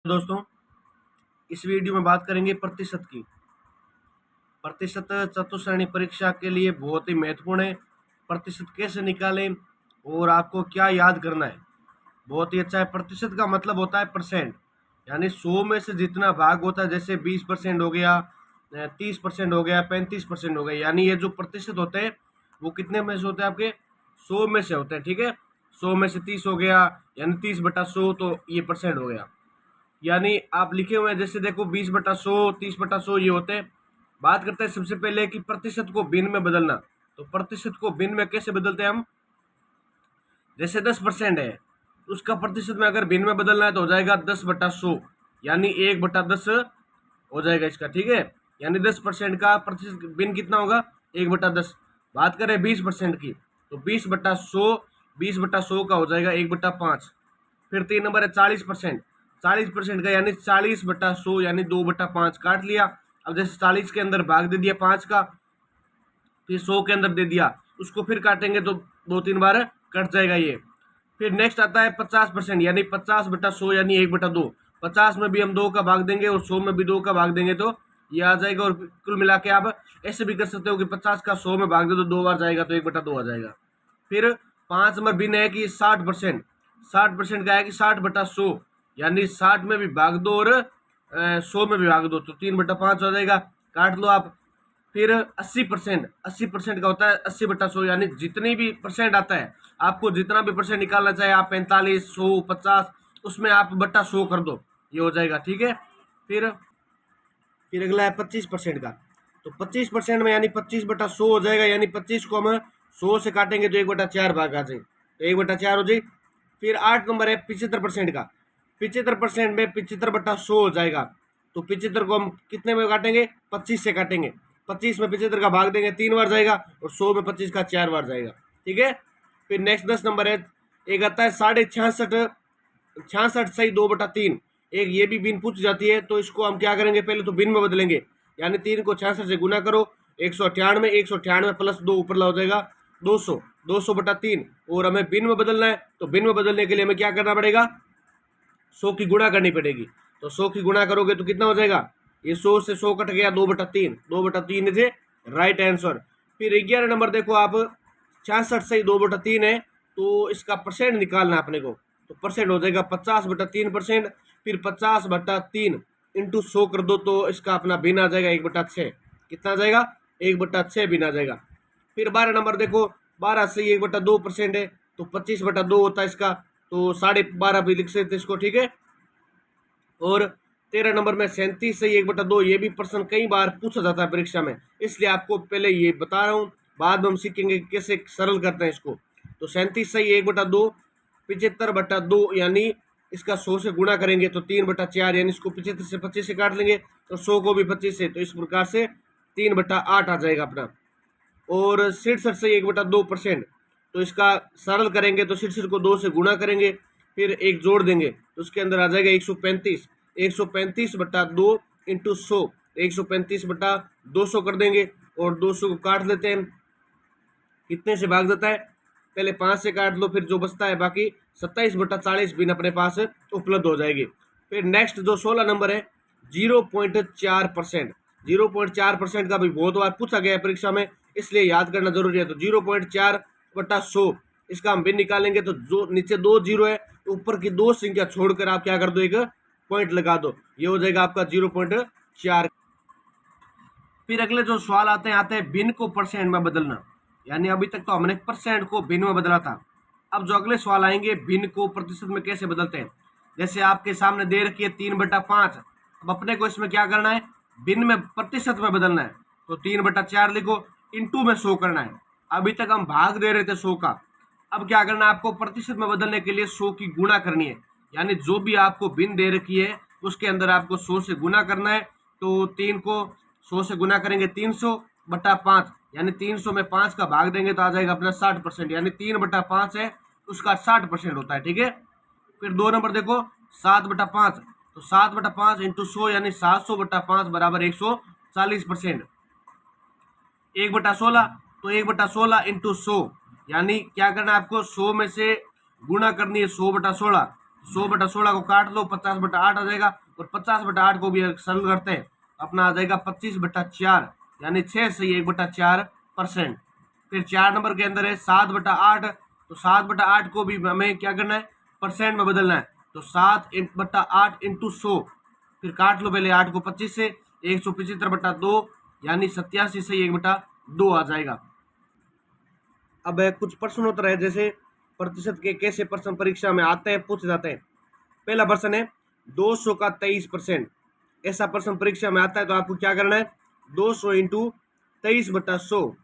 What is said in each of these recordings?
दोस्तों, इस वीडियो में बात करेंगे प्रतिशत की। प्रतिशत चतुश्रेणी परीक्षा के लिए बहुत ही महत्वपूर्ण है। प्रतिशत कैसे निकालें और आपको क्या याद करना है, बहुत ही अच्छा है। प्रतिशत का मतलब होता है परसेंट, यानी 100 में से जितना भाग होता है, जैसे 20% हो गया, 30% हो गया, 35% हो गया, यानी ये जो प्रतिशत होते हैं वो कितने में से होते हैं आपके 100 में से होते हैं। ठीक है, 100 में से 30 हो गया, यानी 30/100, तो ये परसेंट हो गया। यानी आप लिखे हुए हैं, जैसे देखो 20/100, 30/100 ये होते हैं। बात करते हैं सबसे पहले कि प्रतिशत को भिन्न में बदलना। तो प्रतिशत को भिन्न में कैसे बदलते हैं हम, जैसे 10% है, उसका प्रतिशत में अगर भिन्न में बदलना है तो हो जाएगा 10/100, यानी 1/10 हो जाएगा इसका। ठीक है, यानी 10% का प्रतिशत भिन्न कितना होगा, 1/10। बात करें 20% की, तो 20/100, 20/100 का हो जाएगा 1/5। फिर 3 नंबर है 40%। 40% का यानी 40/100, यानी 2/5 काट लिया। अब जैसे 40 के अंदर भाग दे दिया 5 का, फिर 100 के अंदर दे दिया, उसको फिर काटेंगे तो 2-3 बार कट जाएगा ये। फिर नेक्स्ट आता है 50%, यानी 50/100, यानी 1/2। 50 में भी हम 2 का भाग देंगे और 100 में भी 2 का भाग देंगे तो ये आ जाएगा। और कुल मिला के आप ऐसे भी कर सकते हो कि 50 का 100 में भाग दे तो 2 बार जाएगा, तो 1/2 आ जाएगा। फिर 5 नंबर भिन्न है कि 60%। 60% का है कि 60/100, यानी 60 में भी भाग दो और 100 में भी भाग दो, तो 3/5 हो जाएगा, काट लो आप। फिर 80%, 80% का होता है 80/100, यानी जितनी भी परसेंट आता है, आपको जितना भी परसेंट निकालना चाहे आप, 45, 100, 50, उसमें आप बट्टा 100 कर दो, ये हो जाएगा। ठीक है, फिर अगला है 25% का। तो 25% में यानी 25/100 हो जाएगा, यानी 25 को हम 100 से काटेंगे तो 1/4 भाग आ जाए, तो 1/4 हो जाए। फिर 8 नंबर है 75% का। 75% में 75/100 हो जाएगा, तो 75 को हम कितने में काटेंगे, 25 से काटेंगे। 25 में 75 का भाग देंगे 3 बार जाएगा, और 100 में 25 का 4 बार जाएगा। ठीक है, फिर नेक्स्ट 10 नंबर है, एक आता है 66.5, 66 सही 2/3। एक ये भी भिन्न पूछ जाती है, तो इसको हम क्या करेंगे, पहले तो भिन्न में बदलेंगे, यानी 3 को 66 से गुना करो, 198, 198 प्लस 2 ऊपर ला हो जाएगा 200, 200/3। और हमें भिन्न में बदलना है, तो भिन्न में बदलने के लिए हमें क्या करना पड़ेगा, 100 की गुणा करनी पड़ेगी। तो 100 की गुणा करोगे तो कितना हो जाएगा, ये 100 से 100 कट गया, 2/3, 2/3 इज राइट आंसर। फिर 11 नंबर देखो आप, 66 से 2/3 है, तो इसका परसेंट निकालना है अपने को। तो परसेंट हो जाएगा 50/3%। फिर 50/3 इंटू 100 कर दो, तो इसका अपना भिन्न आ जाएगा 1/6। कितना आ जाएगा, 1/6 भिन्न आ जाएगा। फिर 12 नंबर देखो, 12 से 1/2% है, तो 25/2 होता है इसका, तो 12.5 भी लिख सकते इसको। ठीक है, और 13 नंबर में 37 से 1/2, ये भी प्रश्न कई बार पूछा जाता है परीक्षा में, इसलिए आपको पहले ये बता रहा हूँ, बाद में हम सीखेंगे कैसे सरल करते हैं इसको। तो 37 से 1/2, 75/2, यानी इसका 100 से गुणा करेंगे तो 3/4, यानी इसको 75 से 25 से काट लेंगे, तो 100 को भी 25 से, तो इस प्रकार से 3/8 आ जाएगा अपना। और 67 से 1/2%, तो इसका सरल करेंगे तो 67 को 2 से गुणा करेंगे, फिर एक जोड़ देंगे, तो उसके अंदर आ जाएगा 135। 135/2 इंटू 100, 135/200 कर देंगे, और 200 को काट लेते हैं, कितने से भाग जाता है, पहले 5 से काट लो, फिर जो बचता है बाकी 27/40 बिन अपने पास उपलब्ध हो जाएगी। फिर नेक्स्ट जो 16 नंबर है, 0.4%। 0.4% का भी बहुत बार पूछा गया है परीक्षा में, इसलिए याद करना जरूरी है। तो 0.4/100, इसका हम बिन निकालेंगे, तो जो नीचे 2 जीरो है, तो ऊपर की 2 संख्या छोड़कर आप क्या कर दो, एक पॉइंट लगा दो, ये हो जाएगा आपका 0.4। फिर अगले जो सवाल आते हैं भिन्न को परसेंट में बदलना, यानी अभी तक तो हमने परसेंट को भिन्न में बदला था। अब जो अगले सवाल आएंगे, भिन्न को प्रतिशत में कैसे बदलते हैं। जैसे आपके सामने दे रखी है 3/5, अब अपने को इसमें क्या करना है, भिन्न में प्रतिशत में बदलना है, तो 3/4 लिखो, इंटू में 100 करना है। अभी तक हम भाग दे रहे थे 100 का, अब क्या करना है आपको, प्रतिशत में बदलने के लिए 100 की गुणा करनी है, यानी जो भी आपको भिन्न दे रखी है उसके अंदर आपको 100 से गुणा करना है। तो 3 को 100 से गुना करेंगे 300/5, यानी 300 में 5 का भाग देंगे तो आ जाएगा अपना 60%, यानी 3/5 है, उसका 60% होता है। ठीक है, फिर 2 नंबर देखो, 7/5, तो 7/5 इंटू 100, यानी 700/5 बराबर 140%। 1/16, तो 1/16 इंटू 100, यानी क्या करना है आपको, 100 में से गुणा करनी है 100/16, 100/16 को काट लो, 50/8 आ जाएगा। और 50/8 को भी सरल करते हैं, अपना आ जाएगा 25/4, यानी 6 से 1/4%। फिर 4 नंबर के अंदर है 7/8, तो 7/8 को भी हमें क्या करना है, परसेंट में बदलना है। तो 7/8 इंटू 100, फिर काट लो पहले 8 को 25 से, 175/2, यानी 87 से 1/2 आ जाएगा। अब कुछ प्रश्न उत्तर है, जैसे प्रतिशत के कैसे प्रश्न परीक्षा में आते हैं, पूछ जाते हैं। पहला प्रश्न है 200 का 23%, ऐसा प्रश्न परीक्षा में आता है तो आपको क्या करना है, 200 इंटू 23/100,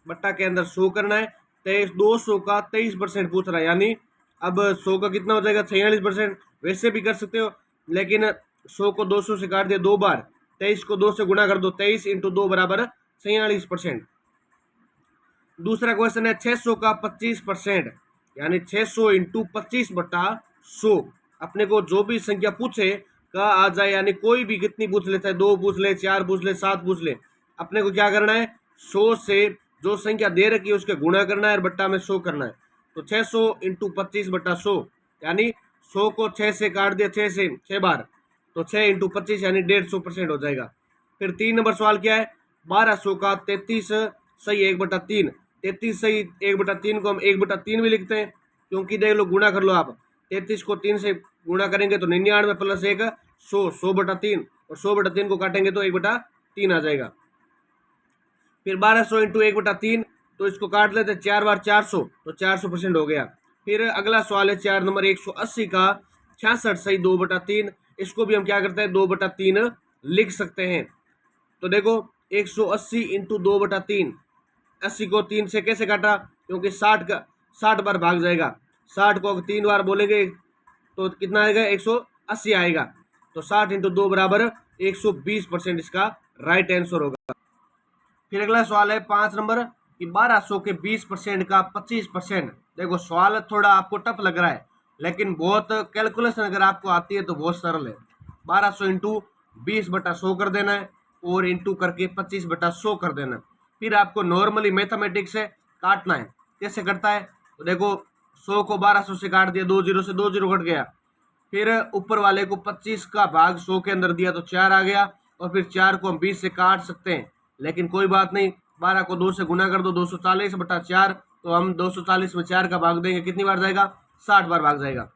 बट्टा के अंदर 100 करना है। 200 का 23% पूछ रहा है, यानी अब 100 का कितना हो जाएगा, 46%। वैसे भी कर सकते हो, लेकिन 100 को 200 से काट दिया 2 बार, 23 को 2 से गुणा कर दो, 23 इंटू 2 बराबर 46%। दूसरा क्वेश्चन है 600 का 25%, यानी 600 इंटू 25/100। अपने को जो भी संख्या पूछे का आ जाए, यानी कोई भी कितनी पूछ ले, चाहे 2 पूछ ले, 4 पूछ ले, 7 पूछ ले, अपने को क्या करना है, 100 से जो संख्या दे रखी है उसके गुणा करना है और बट्टा में 100 करना है। तो 600 इंटू 25/100, यानी 100 को 6 से काट दिया, 6 बार, तो 6 इंटू 25 यानी 150% हो जाएगा। फिर 3 नंबर सवाल क्या है, 1200 का 33 सही 1/3। 33 सही 1/3 को हम 1/3 भी लिखते हैं, क्योंकि देख लो, गुणा कर लो आप, 33 को 3 से गुणा करेंगे तो 99 प्लस 1 100, 100/3, और 100/3 को काटेंगे तो 1/3 आ जाएगा। फिर 1200 इंटू 1/3, तो इसको काट लेते 4 बार 400, तो 400% हो गया। फिर अगला सवाल है 4 नंबर 180 का 66 सही 2/3, इसको भी हम क्या करते हैं, 2/3 लिख सकते हैं। तो देखो 180 इंटू 2/3, 80 को 3 से कैसे काटा, क्योंकि 60 बार भाग जाएगा, 60 को 3 बार बोलेंगे तो कितना आएगा, 180 आएगा। तो 60 इंटू 2 बराबर 120% इसका राइट आंसर होगा। फिर अगला सवाल है 5 नंबर कि 1200 के 20% का 25%। देखो सवाल थोड़ा आपको टफ लग रहा है, लेकिन बहुत कैलकुलेशन अगर आपको आती है तो बहुत सरल है। 1200 इंटू 20/100 कर देना है, और इंटू करके 25/100 कर देना है। फिर आपको नॉर्मली मैथमेटिक्स से काटना है। कैसे करता है, तो देखो 100 को 1200 से काट दिया, 2 जीरो से 2 जीरो कट गया। फिर ऊपर वाले को 25 का भाग 100 के अंदर दिया तो 4 आ गया, और फिर 4 को हम 20 से काट सकते हैं, लेकिन कोई बात नहीं, 12 को 2 से गुना कर दो, 240/4, तो हम 240 में 4 का भाग देंगे, कितनी बार जाएगा, 60 बार भाग जाएगा।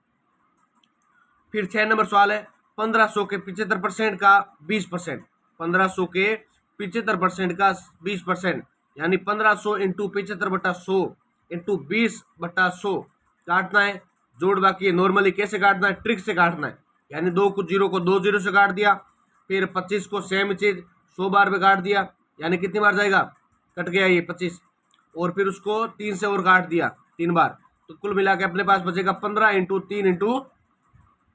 फिर 6 नंबर सवाल है 1500 के 75% का 20%। 1500 के 75% का 20%, यानी 1500 इंटू 75/100 इंटू 20/100 काटना है। जोड़ बाकी है, नॉर्मली कैसे काटना है, ट्रिक से काटना है, यानी 2 को 0 को 2 0 से काट दिया। फिर 25 को सेम चीज 100 बार में काट दिया, यानी कितनी बार जाएगा, कट गया ये 25, और फिर उसको 3 से और काट दिया 3 बार, तो कुल मिला के अपने पास बचेगा 15 इंटू 3 इंटू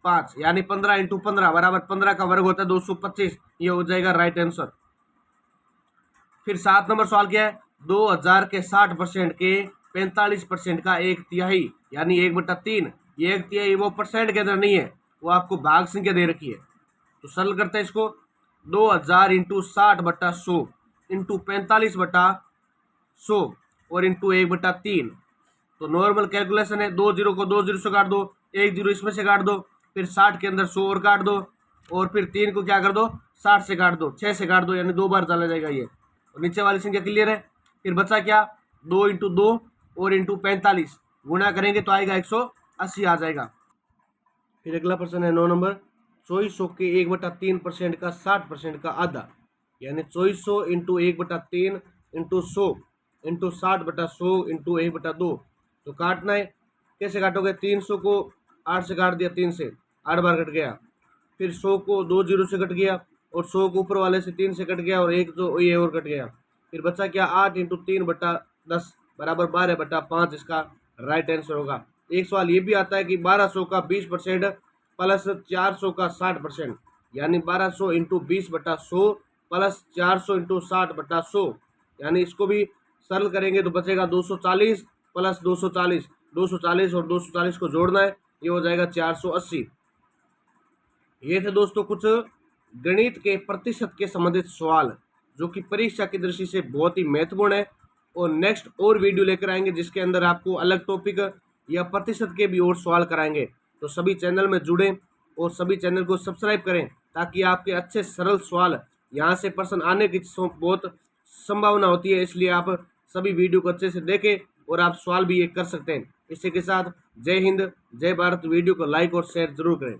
5, यानी 15 इंटू 15 बराबर 15 का वर्ग होता है 225, ये हो जाएगा राइट आंसर। फिर 7 नंबर सवाल क्या है, 2000 के 60% के 45% का 1/3, यानी 1/3। ये 1/3 वो परसेंट के अंदर नहीं है, वो आपको भाग संख्या दे रखी है। तो सरल करते हैं इसको, 2000 इंटू 60/100 इंटू 45/100 और इंटू 1/3। तो नॉर्मल कैलकुलेशन है, 2 जीरो को 2 जीरो से काट दो, 1 जीरो इसमें से काट दो, फिर 60 के अंदर 100 और काट दो, और फिर 3 को क्या कर दो, 60 से काट दो, 6 से काट दो, यानी 2 बार चला जाएगा ये। और नीचे वाली संख्या क्लियर है। फिर बचा क्या, 2 इंटू 2 और इंटू 45 गुणा करेंगे तो आएगा 180 आ जाएगा। फिर अगला प्रश्न है 9 नंबर, 2400 के 1/3% का 60% का आधा, यानी 2400 इंटू 1/3 इंटू 100 इंटू 60/100 इंटू 1/2। तो काटना है, कैसे काटोगे, 300 को 8 से काट दिया, 3 से 8 बार कट गया। फिर 100 को 2 जीरो से कट गया, और 100 को ऊपर वाले से 3 से कट गया, और एक जो ये और कट गया। फिर बचा क्या, 8 इंटू 3/10 बराबर 12/5 इसका राइट आंसर होगा। एक सवाल ये भी आता है कि 1200 का 20% प्लस 400 का 60%, यानी 1200 इंटू 20/100 प्लस 400 इंटू 60/100, यानी इसको भी सरल करेंगे तो बचेगा 240 प्लस 240, 240 और 240 को जोड़ना है, ये हो जाएगा 480। ये थे दोस्तों कुछ गणित के प्रतिशत के संबंधित सवाल, जो कि परीक्षा की दृष्टि से बहुत ही महत्वपूर्ण है। और नेक्स्ट और वीडियो लेकर आएंगे जिसके अंदर आपको अलग टॉपिक या प्रतिशत के भी और सवाल कराएंगे। तो सभी चैनल में जुड़ें और सभी चैनल को सब्सक्राइब करें, ताकि आपके अच्छे सरल सवाल यहाँ से प्रश्न आने की बहुत संभावना होती है। इसलिए आप सभी वीडियो को अच्छे से देखें और आप सवाल भी ये कर सकते हैं। इसी के साथ जय हिंद, जय भारत। वीडियो को लाइक और शेयर जरूर करें।